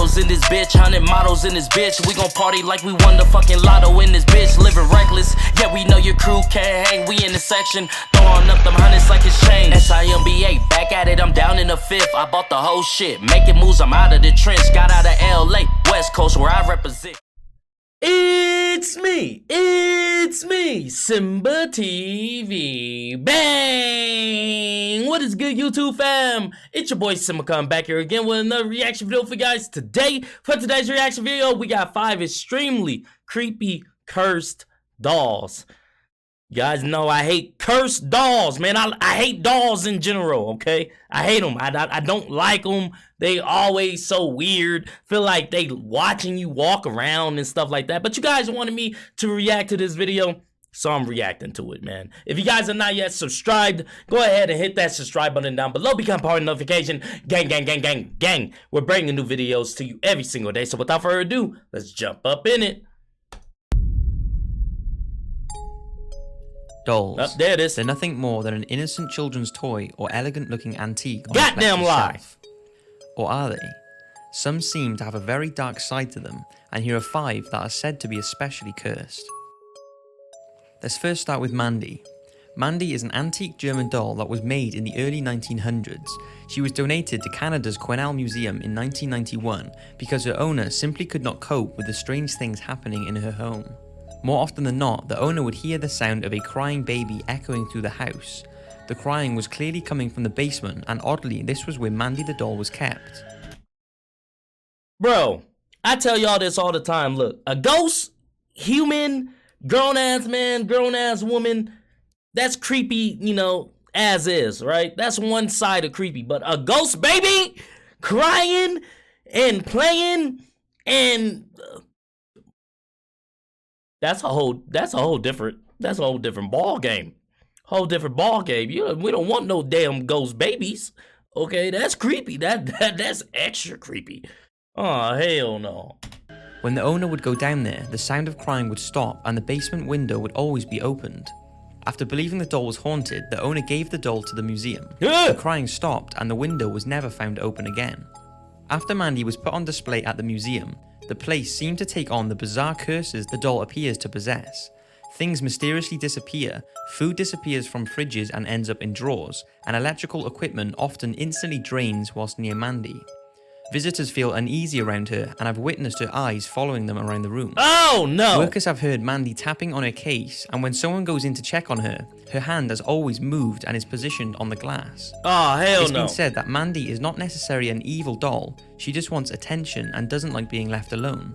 bottles in this bitch, 100 models in this bitch. We gon' party like we won the fucking lotto in this bitch. Living reckless, yeah, we know your crew can't hang. We in the section, throwing up them hundreds like it's change. SIMBA, back at it, I'm down in the fifth. I bought the whole shit, making moves, I'm out of the trench. Got out of LA, West Coast where I represent. It's me, SimbaTv. Bang! What is good, YouTube fam? It's your boy Simba coming back here again with another reaction video for you guys today. For today's reaction video, we got 5 extremely creepy cursed dolls. You guys know I hate cursed dolls, man. I hate dolls in general, okay? I hate them. I don't like them. They always so weird. Feel like they watching you walk around and stuff like that. But you guys wanted me to react to this video, so I'm reacting to it, man. If you guys are not yet subscribed, go ahead and hit that subscribe button down below. Become part of the notification. Gang. We're bringing new videos to you every single day. So without further ado, let's jump up in it. Dolls. Oh, there it is. They're nothing more than an innocent children's toy or elegant-looking antique on Goddamn a lie. shelf. Or are they? Some seem to have a very dark side to them, and here are 5 that are said to be especially cursed. Let's first start with Mandy. Mandy is an antique German doll that was made in the early 1900s. She was donated to Canada's Quesnel Museum in 1991 because her owner simply could not cope with the strange things happening in her home. More often than not, the owner would hear the sound of a crying baby echoing through the house. The crying was clearly coming from the basement, and oddly, this was where Mandy the doll was kept. Bro, I tell y'all this all the time. Look, a ghost, human, grown-ass man, grown-ass woman, that's creepy, you know, as is, right? That's one side of creepy. But a ghost baby crying and playing and... That's a whole different ball game. Whole different ball game. We don't want no damn ghost babies. Okay, that's creepy. That's extra creepy. Oh, hell no. When the owner would go down there, the sound of crying would stop and the basement window would always be opened. After believing the doll was haunted, the owner gave the doll to the museum. The crying stopped and the window was never found open again. After Mandy was put on display at the museum, the place seemed to take on the bizarre curses the doll appears to possess. Things mysteriously disappear, food disappears from fridges and ends up in drawers, and electrical equipment often instantly drains whilst near Mandy. Visitors feel uneasy around her and have witnessed her eyes following them around the room. Oh no! Workers have heard Mandy tapping on her case, and when someone goes in to check on her, her hand has always moved and is positioned on the glass. Oh hell no! It's been said that Mandy is not necessarily an evil doll, she just wants attention and doesn't like being left alone.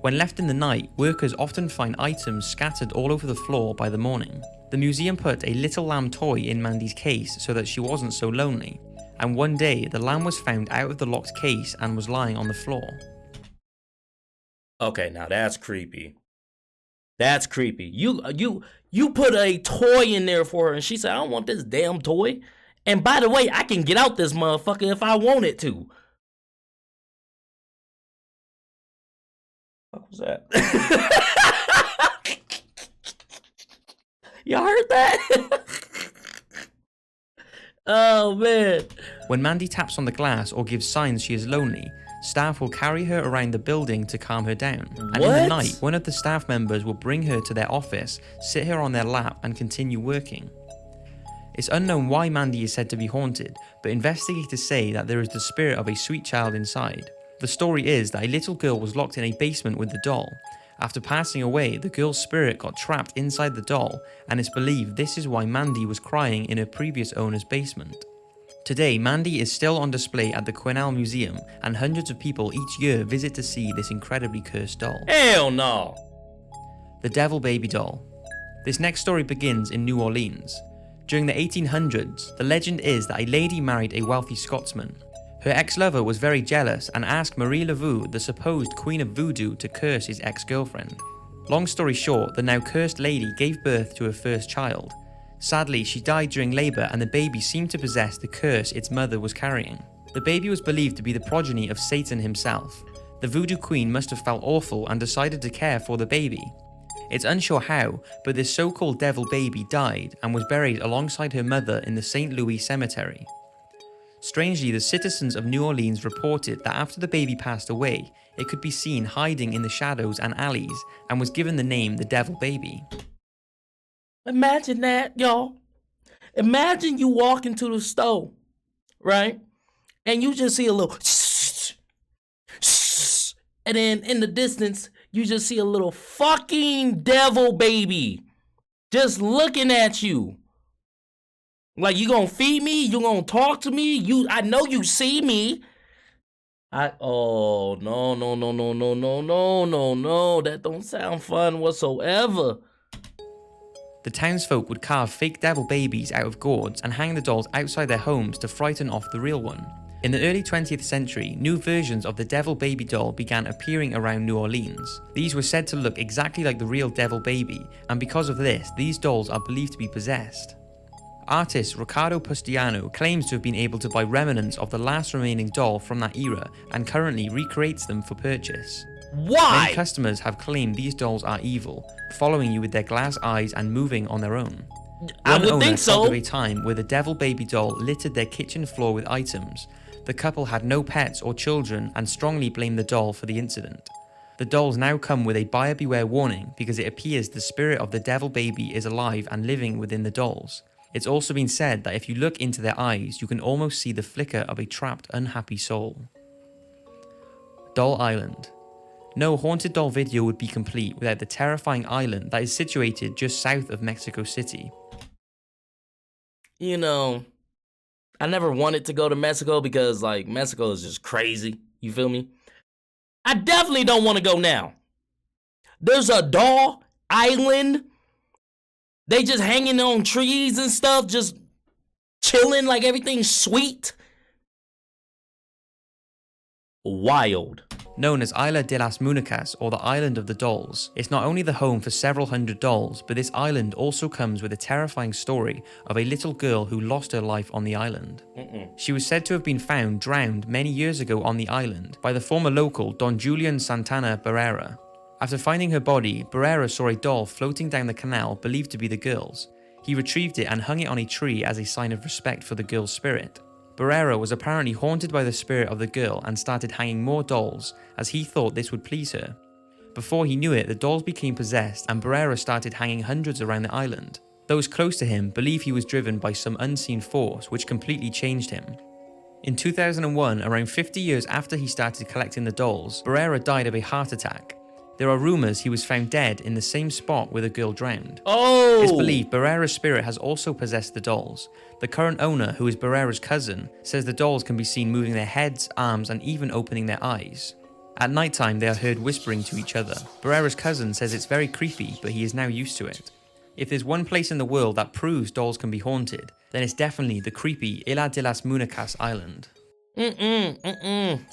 When left in the night, workers often find items scattered all over the floor by the morning. The museum put a little lamb toy in Mandy's case so that she wasn't so lonely. And one day, the lamb was found out of the locked case and was lying on the floor. Okay, now that's creepy. That's creepy. You put a toy in there for her and she said, I don't want this damn toy. And by the way, I can get out this motherfucker if I wanted to. What was that? Y'all heard that? Oh man. When Mandy taps on the glass or gives signs she is lonely, staff will carry her around the building to calm her down. And in the night, one of the staff members will bring her to their office, sit her on their lap and continue working. It's unknown why Mandy is said to be haunted, but investigators say that there is the spirit of a sweet child inside. The story is that a little girl was locked in a basement with the doll. After passing away, the girl's spirit got trapped inside the doll, and it's believed this is why Mandy was crying in her previous owner's basement. Today, Mandy is still on display at the Quesnel Museum, and hundreds of people each year visit to see this incredibly cursed doll. Hell no! The Devil Baby Doll. This next story begins in New Orleans. During the 1800s, the legend is that a lady married a wealthy Scotsman. Her ex-lover was very jealous and asked Marie Laveau, the supposed queen of voodoo, to curse his ex-girlfriend. Long story short, the now cursed lady gave birth to her first child. Sadly, she died during labour and the baby seemed to possess the curse its mother was carrying. The baby was believed to be the progeny of Satan himself. The voodoo queen must have felt awful and decided to care for the baby. It's unsure how, but this so-called devil baby died and was buried alongside her mother in the St. Louis cemetery. Strangely, the citizens of New Orleans reported that after the baby passed away, it could be seen hiding in the shadows and alleys and was given the name the Devil Baby. Imagine that, y'all. Imagine you walk into the store, right? And you just see a little and then in the distance, you just see a little fucking devil baby just looking at you. Like, you gonna feed me? You gonna talk to me? I know you see me. Oh, no. That don't sound fun whatsoever. The townsfolk would carve fake devil babies out of gourds and hang the dolls outside their homes to frighten off the real one. In the early 20th century, new versions of the devil baby doll began appearing around New Orleans. These were said to look exactly like the real devil baby, and because of this, these dolls are believed to be possessed. Artist Ricardo Pustiano claims to have been able to buy remnants of the last remaining doll from that era and currently recreates them for purchase. Why? Many customers have claimed these dolls are evil, following you with their glass eyes and moving on their own. I would One think owner so. told of a time where the devil baby doll littered their kitchen floor with items. The couple had no pets or children and strongly blamed the doll for the incident. The dolls now come with a buyer beware warning because it appears the spirit of the devil baby is alive and living within the dolls. It's also been said that if you look into their eyes, you can almost see the flicker of a trapped, unhappy soul. Doll Island. No haunted doll video would be complete without the terrifying island that is situated just south of Mexico City. You know, I never wanted to go to Mexico because, like, Mexico is just crazy. You feel me? I definitely don't want to go now. There's a doll island. They just hanging on trees and stuff, just chilling like everything's sweet. Wild. Known as Isla de las Muñecas, or the Island of the Dolls, it's not only the home for several hundred dolls, but this island also comes with a terrifying story of a little girl who lost her life on the island. She was said to have been found drowned many years ago on the island by the former local Don Julian Santana Barrera. After finding her body, Barrera saw a doll floating down the canal believed to be the girl's. He retrieved it and hung it on a tree as a sign of respect for the girl's spirit. Barrera was apparently haunted by the spirit of the girl and started hanging more dolls as he thought this would please her. Before he knew it, the dolls became possessed and Barrera started hanging hundreds around the island. Those close to him believe he was driven by some unseen force which completely changed him. In 2001, around 50 years after he started collecting the dolls, Barrera died of a heart attack. There are rumours he was found dead in the same spot where the girl drowned. Oh! It's believed Barrera's spirit has also possessed the dolls. The current owner, who is Barrera's cousin, says the dolls can be seen moving their heads, arms, and even opening their eyes. At nighttime, they are heard whispering to each other. Barrera's cousin says it's very creepy, but he is now used to it. If there's one place in the world that proves dolls can be haunted, then it's definitely the creepy Isla de las Muñecas island.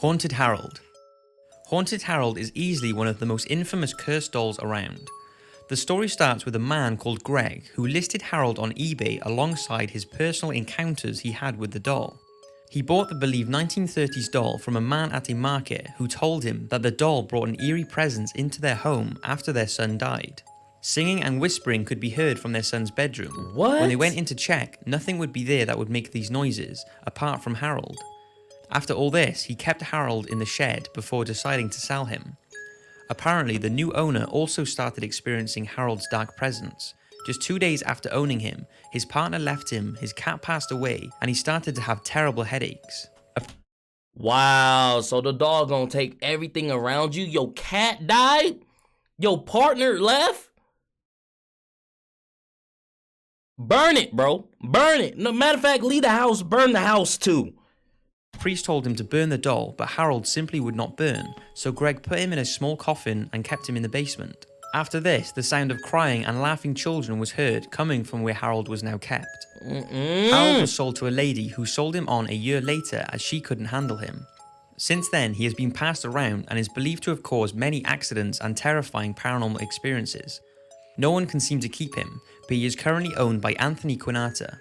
Haunted Harold. Haunted Harold is easily one of the most infamous cursed dolls around. The story starts with a man called Greg who listed Harold on eBay alongside his personal encounters he had with the doll. He bought the believed 1930s doll from a man at a market who told him that the doll brought an eerie presence into their home after their son died. Singing and whispering could be heard from their son's bedroom. What? When they went in to check, nothing would be there that would make these noises, apart from Harold. After all this, he kept Harold in the shed before deciding to sell him. Apparently, the new owner also started experiencing Harold's dark presence. Just 2 days after owning him, his partner left him, his cat passed away, and he started to have terrible headaches. Wow, so the dog gonna take everything around you? Your cat died? Your partner left? Burn it, bro. Burn it. No matter of fact, leave the house, burn the house too. The priest told him to burn the doll, but Harold simply would not burn, so Greg put him in a small coffin and kept him in the basement. After this, the sound of crying and laughing children was heard coming from where Harold was now kept. Harold was sold to a lady who sold him on a year later as she couldn't handle him. Since then, he has been passed around and is believed to have caused many accidents and terrifying paranormal experiences. No one can seem to keep him, but he is currently owned by Anthony Quinata.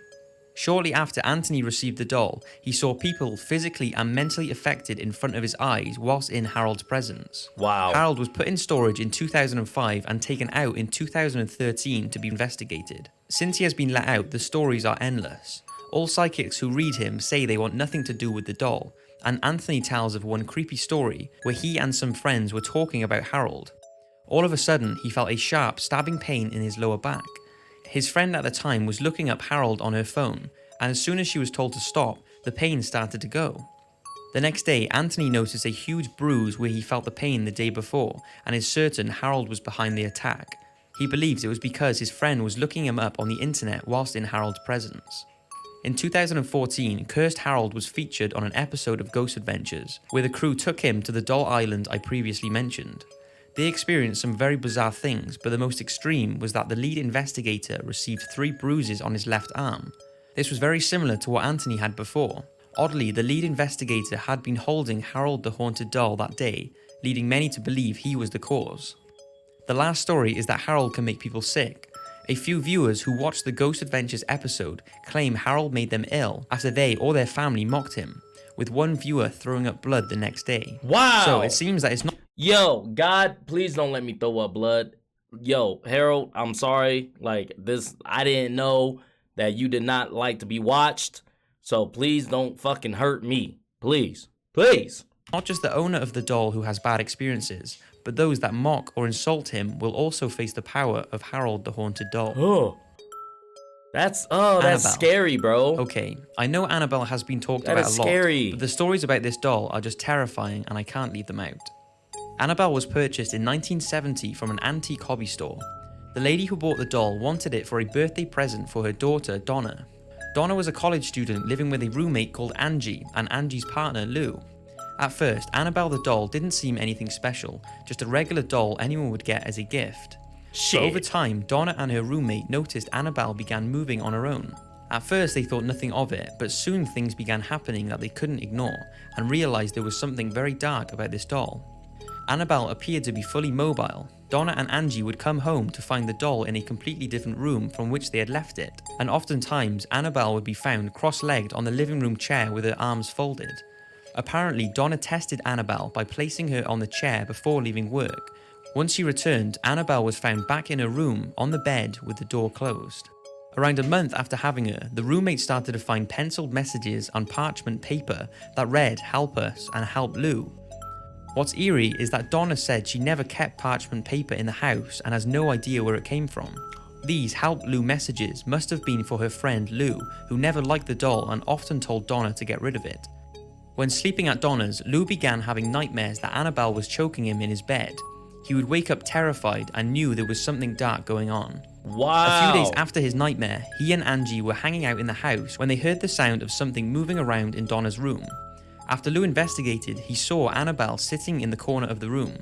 Shortly after Anthony received the doll, he saw people physically and mentally affected in front of his eyes whilst in Harold's presence. Wow. Harold was put in storage in 2005 and taken out in 2013 to be investigated. Since he has been let out, the stories are endless. All psychics who read him say they want nothing to do with the doll, and Anthony tells of one creepy story where he and some friends were talking about Harold. All of a sudden, he felt a sharp, stabbing pain in his lower back. His friend at the time was looking up Harold on her phone, and as soon as she was told to stop, the pain started to go. The next day, Anthony noticed a huge bruise where he felt the pain the day before, and is certain Harold was behind the attack. He believes it was because his friend was looking him up on the internet whilst in Harold's presence. In 2014, Cursed Harold was featured on an episode of Ghost Adventures, where the crew took him to the doll island I previously mentioned. They experienced some very bizarre things, but the most extreme was that the lead investigator received 3 bruises on his left arm. This was very similar to what Anthony had before. Oddly, the lead investigator had been holding Harold the Haunted Doll that day, leading many to believe he was the cause. The last story is that Harold can make people sick. A few viewers who watched the Ghost Adventures episode claim Harold made them ill after they or their family mocked him, with one viewer throwing up blood the next day. Wow! So it seems that it's not— Yo, God, please don't let me throw up blood. Yo, Harold, I'm sorry. Like, this, I didn't know that you did not like to be watched. So please don't fucking hurt me. Please. Please. not just the owner of the doll who has bad experiences, but those that mock or insult him will also face the power of Harold the Haunted Doll. Oh. That's scary, bro. Okay, I know Annabelle has been talked about a lot, scary. but the stories about this doll are just terrifying and I can't leave them out. Annabelle was purchased in 1970 from an antique hobby store. The lady who bought the doll wanted it for a birthday present for her daughter, Donna. Donna was a college student living with a roommate called Angie and Angie's partner, Lou. At first, Annabelle the doll didn't seem anything special, just a regular doll anyone would get as a gift. Shit. But over time, Donna and her roommate noticed Annabelle began moving on her own. At first, they thought nothing of it, but soon things began happening that they couldn't ignore, and realized there was something very dark about this doll. Annabelle appeared to be fully mobile. Donna and Angie would come home to find the doll in a completely different room from which they had left it, and oftentimes Annabelle would be found cross-legged on the living room chair with her arms folded. Apparently, Donna tested Annabelle by placing her on the chair before leaving work. Once she returned, Annabelle was found back in her room on the bed with the door closed. Around a month after having her, the roommate started to find penciled messages on parchment paper that read "Help us" and "Help Lou." What's eerie is that Donna said she never kept parchment paper in the house and has no idea where it came from. These "Help Lou" messages must have been for her friend Lou, who never liked the doll and often told Donna to get rid of it. When sleeping at Donna's, Lou began having nightmares that Annabelle was choking him in his bed. He would wake up terrified and knew there was something dark going on. Wow. A few days after his nightmare, he and Angie were hanging out in the house when they heard the sound of something moving around in Donna's room. After Lou investigated, he saw Annabelle sitting in the corner of the room.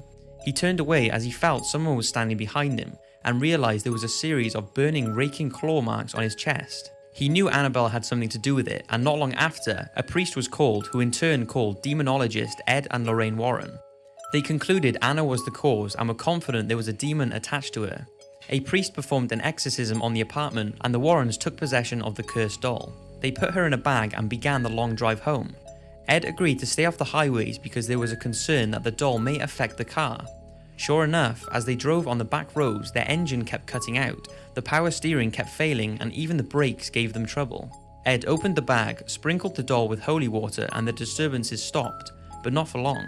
He turned away as he felt someone was standing behind him and realized there was a series of burning, raking claw marks on his chest. He knew Annabelle had something to do with it, and not long after, a priest was called who in turn called demonologist Ed and Lorraine Warren. They concluded Anna was the cause and were confident there was a demon attached to her. A priest performed an exorcism on the apartment and the Warrens took possession of the cursed doll. They put her in a bag and began the long drive home. Ed agreed to stay off the highways because there was a concern that the doll may affect the car. Sure enough, as they drove on the back roads, their engine kept cutting out, the power steering kept failing, and even the brakes gave them trouble. Ed opened the bag, sprinkled the doll with holy water, and the disturbances stopped, but not for long.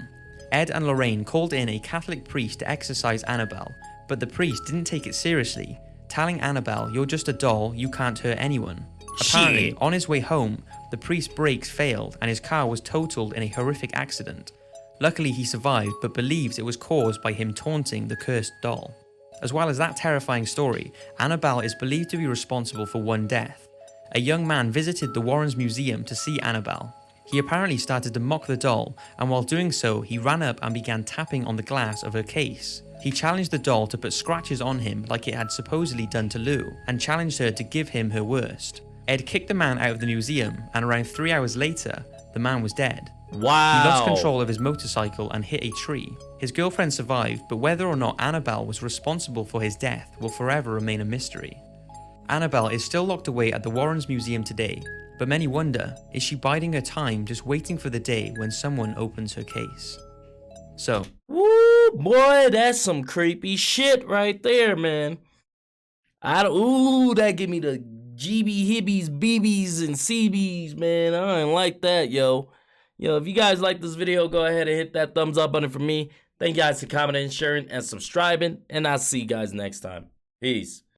Ed and Lorraine called in a Catholic priest to exorcise Annabelle, but the priest didn't take it seriously, telling Annabelle, "You're just a doll, you can't hurt anyone." Apparently, on his way home, the priest's brakes failed and his car was totaled in a horrific accident. Luckily he survived, but believes it was caused by him taunting the cursed doll. As well as that terrifying story, Annabelle is believed to be responsible for one death. A young man visited the Warrens Museum to see Annabelle. He apparently started to mock the doll, and while doing so, he ran up and began tapping on the glass of her case. He challenged the doll to put scratches on him like it had supposedly done to Lou, and challenged her to give him her worst. Ed kicked the man out of the museum, and around 3 hours later, the man was dead. Wow. He lost control of his motorcycle and hit a tree. His girlfriend survived, but whether or not Annabelle was responsible for his death will forever remain a mystery. Annabelle is still locked away at the Warrens Museum today, but many wonder, is she biding her time just waiting for the day when someone opens her case? So, woo, boy, that's some creepy shit right there, man. That give me the GB hibbies, BBs, and CBs, man. I ain't like that, yo. Yo, if you guys like this video, go ahead and hit that thumbs up button for me. Thank you guys for commenting, sharing, and subscribing. And I'll see you guys next time. Peace.